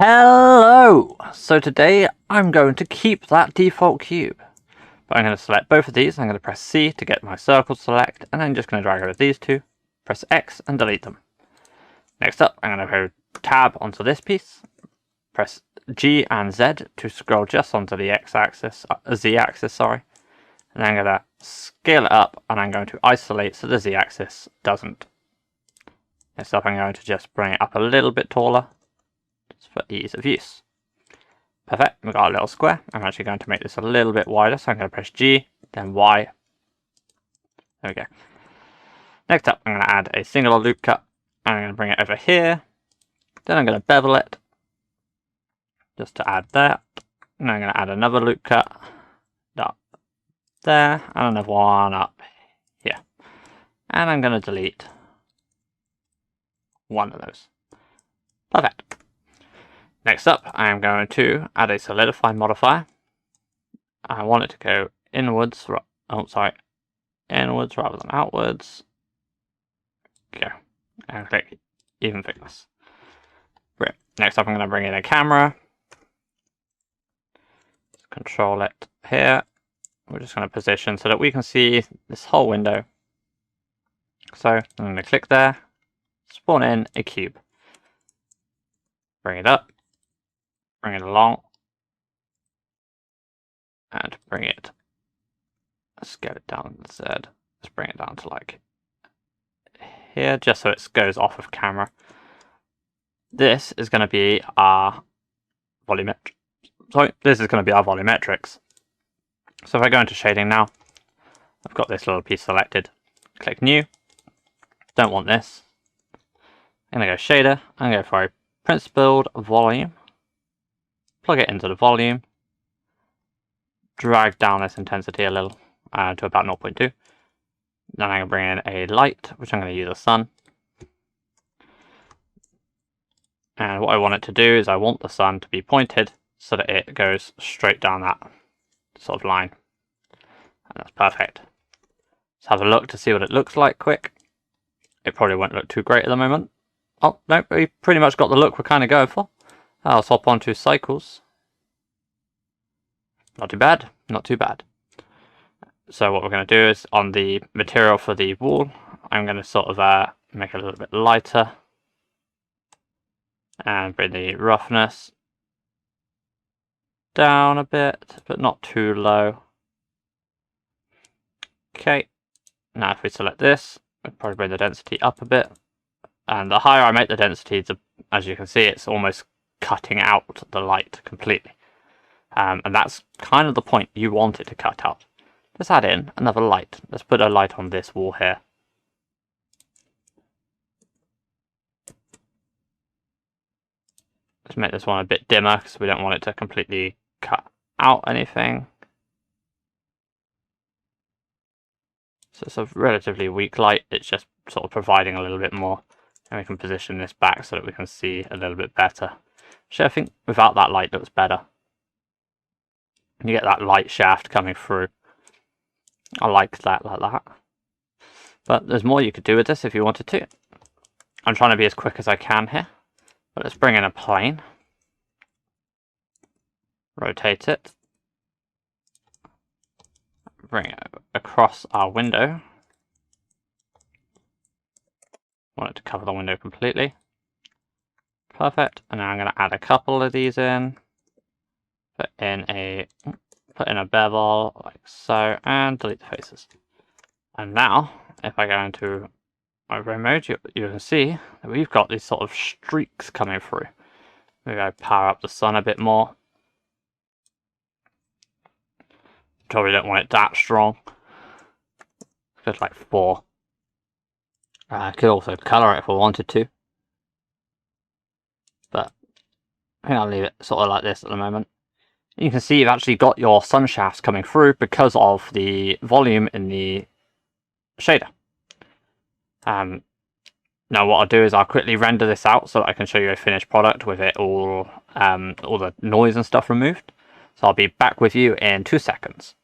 Hello! So today I'm going to keep that default cube. But I'm going to select both of these, I'm going to press C to get my circle to select, and I'm just going to drag over these two, press X and delete them. Next up, I'm going to go tab onto this piece, press G and Z to scroll just onto the Z-axis, and then I'm going to scale it up and I'm going to isolate so the Z-axis doesn't. Next up, I'm going to just bring it up a little bit taller, for ease of use. Perfect, we've got a little square. I'm actually going to make this a little bit wider, so I'm going to press G, then Y. There we go. Next up, I'm going to add a singular loop cut. I'm going to bring it over here. Then I'm going to bevel it, just to add that. And I'm going to add another loop cut up there, and another one up here. And I'm going to delete one of those. Perfect. Next up, I am going to add a solidified modifier. I want it to go inwards, inwards rather than outwards. Go. And click even thickness. Great. Next up, I'm going to bring in a camera. Control it here. We're just going to position so that we can see this whole window. So I'm going to click there, spawn in a cube. Bring it up. Bring it along, and bring it, let's get it down to Z, let's bring it down to like here, just so it goes off of camera. This is going to be our volumetric, this is going to be our volumetrics. So if I go into shading now, I've got this little piece selected, click new, don't want this, I'm going to go shader, I'm going to go for a principled volume. Plug it into the volume, drag down this intensity a little to about 0.2. Then I'm going to bring in a light, which I'm going to use a sun. And what I want it to do is I want the sun to be pointed so that it goes straight down that sort of line. And that's perfect. Let's have a look to see what it looks like quick. It probably won't look too great at the moment. Oh, no, we pretty much got the look we're kind of going for. I'll swap onto cycles. Not too bad, not too bad. So what we're going to do is on the material for the wall, I'm going to sort of make it a little bit lighter and bring the roughness down a bit, but not too low. Okay, now if we select this, we'll probably bring the density up a bit. And the higher I make the density, as you can see, it's almost cutting out the light completely. And that's kind of the point, you want it to cut out. Let's add in another light. Let's put a light on this wall here. Let's make this one a bit dimmer because we don't want it to completely cut out anything. So it's a relatively weak light, it's just sort of providing a little bit more. And we can position this back so that we can see a little bit better. Actually, I think without that light looks better. You get that light shaft coming through. I like that like that. But there's more you could do with this if you wanted to. I'm trying to be as quick as I can here. But let's bring in a plane. Rotate it. Bring it across our window. Want it to cover the window completely. Perfect. And now I'm going to add a couple of these in. Put in a bevel like so, and delete the faces. And now, if I go into over mode, you can see that we've got these sort of streaks coming through. Maybe I power up the sun a bit more. Probably don't want it that strong. Just like 4. I could also colour it if I wanted to. But I think I'll leave it sort of like this at the moment. You can see you've actually got your sun shafts coming through because of the volume in the shader. Now what I'll do is I'll quickly render this out so that I can show you a finished product with it all the noise and stuff removed. So I'll be back with you in 2 seconds.